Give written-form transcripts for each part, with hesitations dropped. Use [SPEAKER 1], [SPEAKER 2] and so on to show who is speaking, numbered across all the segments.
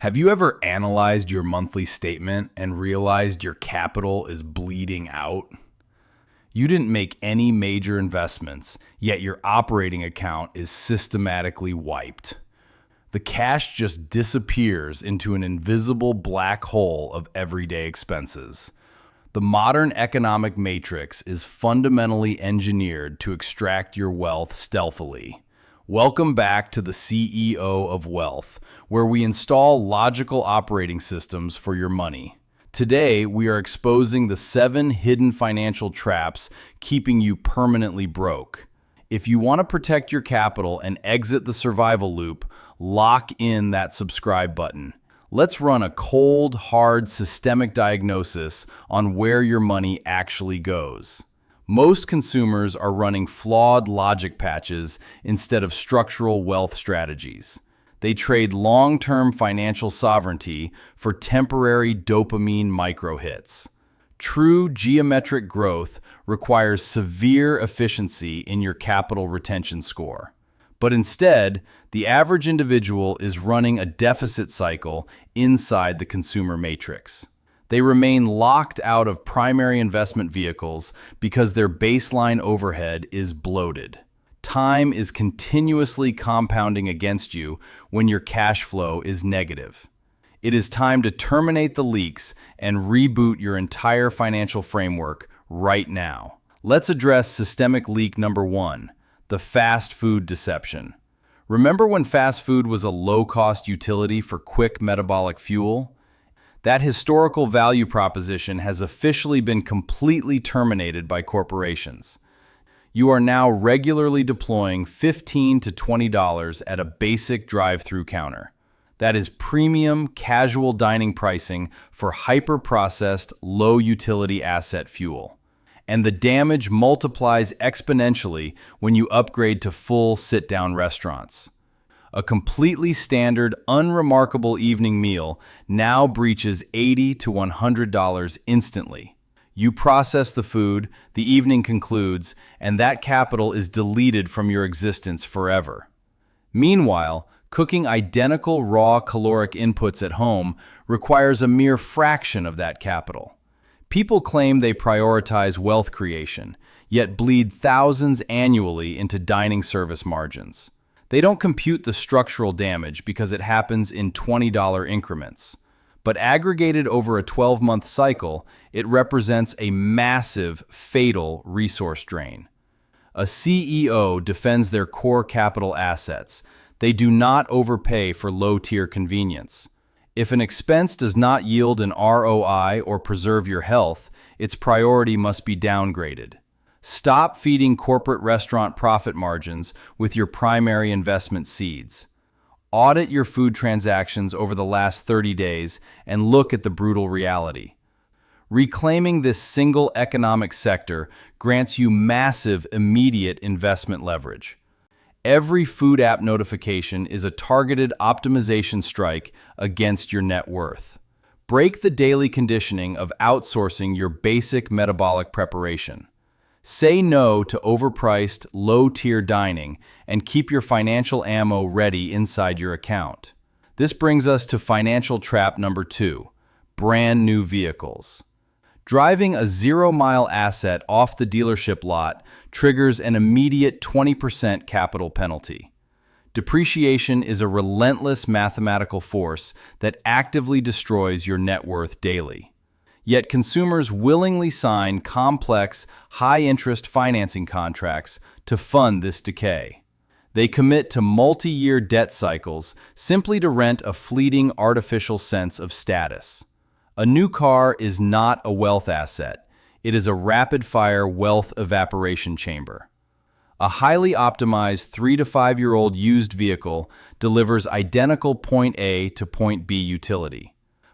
[SPEAKER 1] Have you ever analyzed your monthly statement and realized your capital is bleeding out? You didn't make any major investments, yet your operating account is systematically wiped. The cash just disappears into an invisible black hole of everyday expenses. The modern economic matrix is fundamentally engineered to extract your wealth stealthily. Welcome back to the CEO of Wealth, where we install logical operating systems for your money. Today, we are exposing the 7 hidden financial traps keeping you permanently broke. If you want to protect your capital and exit the survival loop, lock in that subscribe button. Let's run a cold, hard, systemic diagnosis on where your money actually goes. Most consumers are running flawed logic patches instead of structural wealth strategies. They trade long-term financial sovereignty for temporary dopamine micro-hits. True geometric growth requires severe efficiency in your capital retention score. But instead, the average individual is running a deficit cycle inside the consumer matrix. They remain locked out of primary investment vehicles because their baseline overhead is bloated. Time is continuously compounding against you when your cash flow is negative. It is time to terminate the leaks and reboot your entire financial framework right now. Let's address systemic leak number 1, the fast food deception. Remember when fast food was a low-cost utility for quick metabolic fuel? That historical value proposition has officially been completely terminated by corporations. You are now regularly deploying $15 to $20 at a basic drive-through counter. That is premium, casual dining pricing for hyper-processed, low-utility asset fuel. And the damage multiplies exponentially when you upgrade to full sit-down restaurants. A completely standard, unremarkable evening meal now breaches $80 to $100 instantly. You process the food, the evening concludes, and that capital is deleted from your existence forever. Meanwhile, cooking identical raw caloric inputs at home requires a mere fraction of that capital. People claim they prioritize wealth creation, yet bleed thousands annually into dining service margins. They don't compute the structural damage because it happens in $20 increments. But aggregated over a 12-month cycle, it represents a massive, fatal resource drain. A CEO defends their core capital assets. They do not overpay for low-tier convenience. If an expense does not yield an ROI or preserve your health, its priority must be downgraded. Stop feeding corporate restaurant profit margins with your primary investment seeds. Audit your food transactions over the last 30 days and look at the brutal reality. Reclaiming this single economic sector grants you massive immediate investment leverage. Every food app notification is a targeted optimization strike against your net worth. Break the daily conditioning of outsourcing your basic metabolic preparation. Say no to overpriced, low-tier dining and keep your financial ammo ready inside your account. This brings us to financial trap number 2, brand new vehicles. Driving a 0-mile asset off the dealership lot triggers an immediate 20% capital penalty. Depreciation is a relentless mathematical force that actively destroys your net worth daily. Yet consumers willingly sign complex, high-interest financing contracts to fund this decay. They commit to multi-year debt cycles simply to rent a fleeting artificial sense of status. A new car is not a wealth asset. It is a rapid-fire wealth evaporation chamber. A highly optimized 3 to 5-year-old used vehicle delivers identical point A to point B utility.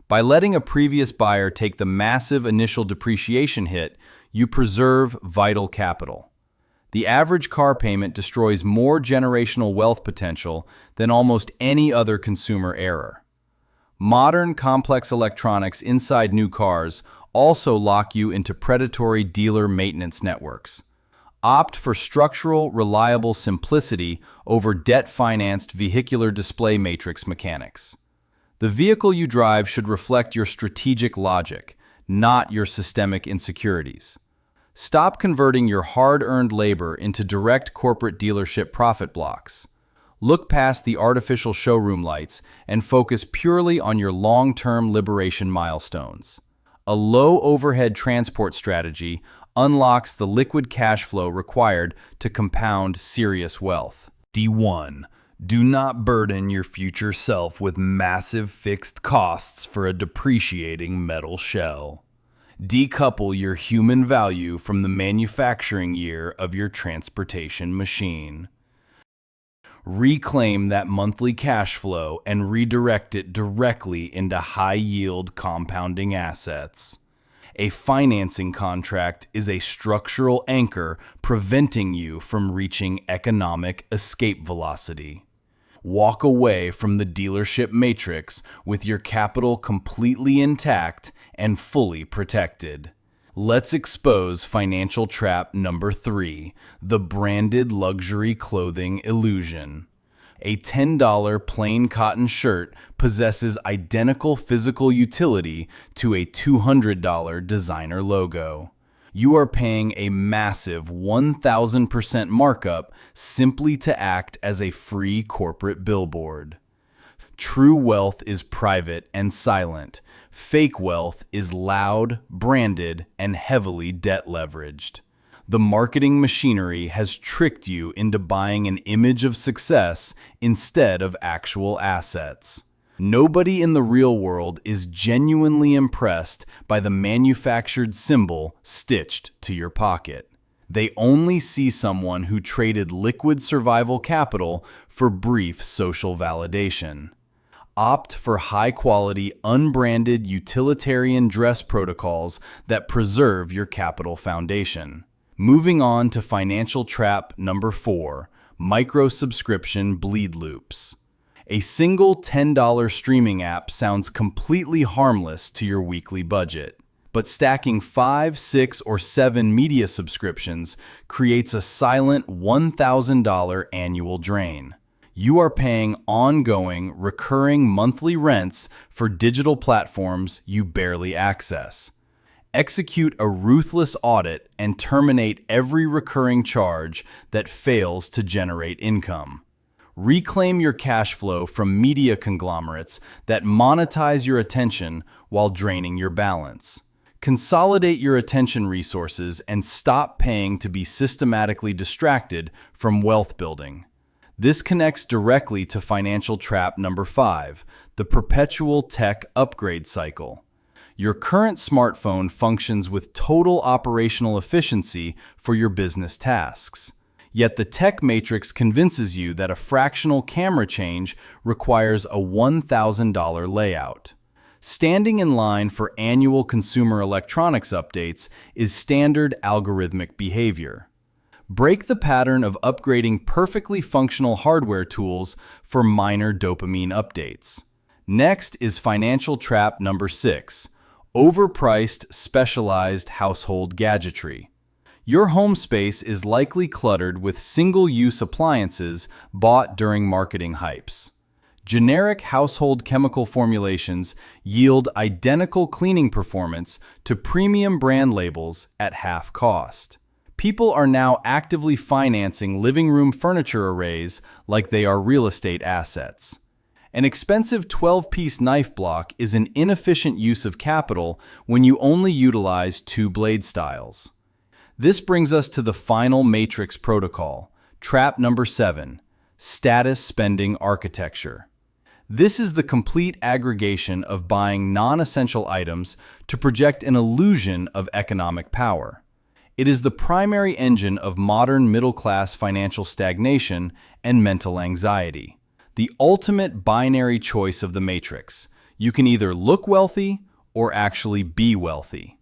[SPEAKER 1] By letting a previous buyer take the massive initial depreciation hit, you preserve vital capital. The average car payment destroys more generational wealth potential than almost any other consumer error. Modern complex electronics inside new cars also lock you into predatory dealer maintenance networks. Opt for structural, reliable simplicity over debt-financed vehicular display matrix mechanics. The vehicle you drive should reflect your strategic logic, not your systemic insecurities. Stop converting your hard-earned labor into direct corporate dealership profit blocks. Look past the artificial showroom lights and focus purely on your long-term liberation milestones. A low-overhead transport strategy unlocks the liquid cash flow required to compound serious wealth. D1. Do not burden your future self with massive fixed costs for a depreciating metal shell. Decouple your human value from the manufacturing year of your transportation machine. Reclaim that monthly cash flow and redirect it directly into high-yield compounding assets. A financing contract is a structural anchor preventing you from reaching economic escape velocity. Walk away from the dealership matrix with your capital completely intact and fully protected. Let's expose financial trap number 3, the branded luxury clothing illusion. A $10 plain cotton shirt possesses identical physical utility to a $200 designer logo. You are paying a massive 1,000% markup simply to act as a free corporate billboard. True wealth is private and silent. Fake wealth is loud, branded, and heavily debt-leveraged. The marketing machinery has tricked you into buying an image of success instead of actual assets. Nobody in the real world is genuinely impressed by the manufactured symbol stitched to your pocket. They only see someone who traded liquid survival capital for brief social validation. Opt for high-quality, unbranded utilitarian dress protocols that preserve your capital foundation. Moving on to financial trap number 4, micro-subscription bleed loops. A single $10 streaming app sounds completely harmless to your weekly budget, but stacking 5, 6, or 7 media subscriptions creates a silent $1,000 annual drain. You are paying ongoing, recurring monthly rents for digital platforms you barely access. Execute a ruthless audit and terminate every recurring charge that fails to generate income. Reclaim your cash flow from media conglomerates that monetize your attention while draining your balance. Consolidate your attention resources and stop paying to be systematically distracted from wealth building. This connects directly to financial trap number 5, the perpetual tech upgrade cycle. Your current smartphone functions with total operational efficiency for your business tasks. Yet the tech matrix convinces you that a fractional camera change requires a $1,000 layout. Standing in line for annual consumer electronics updates is standard algorithmic behavior. Break the pattern of upgrading perfectly functional hardware tools for minor dopamine updates. Next is financial trap number 6, overpriced specialized household gadgetry. Your home space is likely cluttered with single-use appliances bought during marketing hypes. Generic household chemical formulations yield identical cleaning performance to premium brand labels at half cost. People are now actively financing living room furniture arrays like they are real estate assets. An expensive 12-piece knife block is an inefficient use of capital when you only utilize 2 blade styles. This brings us to the final matrix protocol, trap number 7, status spending architecture. This is the complete aggregation of buying non-essential items to project an illusion of economic power. It is the primary engine of modern middle-class financial stagnation and mental anxiety. The ultimate binary choice of the matrix. You can either look wealthy or actually be wealthy.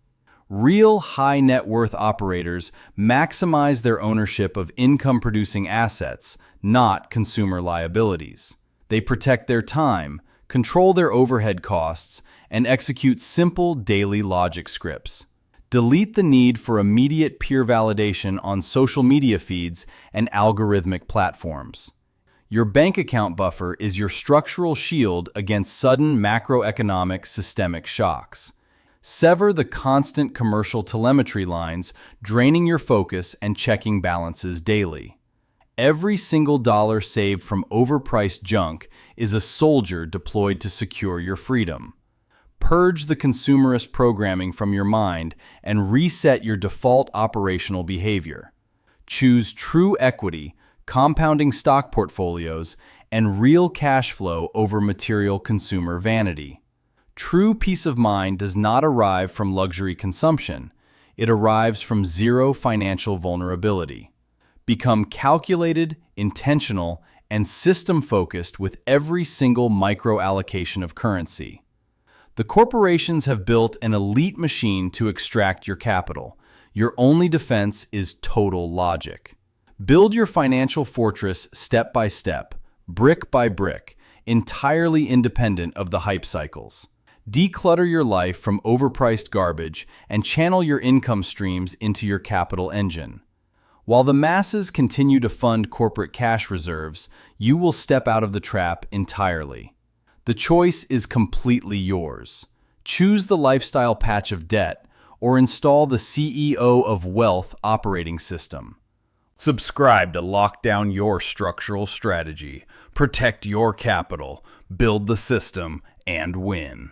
[SPEAKER 1] Real high net worth operators maximize their ownership of income-producing assets, not consumer liabilities. They protect their time, control their overhead costs, and execute simple daily logic scripts. Delete the need for immediate peer validation on social media feeds and algorithmic platforms. Your bank account buffer is your structural shield against sudden macroeconomic systemic shocks. Sever the constant commercial telemetry lines, draining your focus and checking balances daily. Every single dollar saved from overpriced junk is a soldier deployed to secure your freedom. Purge the consumerist programming from your mind and reset your default operational behavior. Choose true equity, compounding stock portfolios, and real cash flow over material consumer vanity. True peace of mind does not arrive from luxury consumption. It arrives from zero financial vulnerability. Become calculated, intentional, and system-focused with every single micro-allocation of currency. The corporations have built an elite machine to extract your capital. Your only defense is total logic. Build your financial fortress step by step, brick by brick, entirely independent of the hype cycles. Declutter your life from overpriced garbage and channel your income streams into your capital engine. While the masses continue to fund corporate cash reserves, you will step out of the trap entirely. The choice is completely yours. Choose the lifestyle patch of debt or install the CEO of Wealth operating system. Subscribe to lock down your structural strategy, protect your capital, build the system, and win.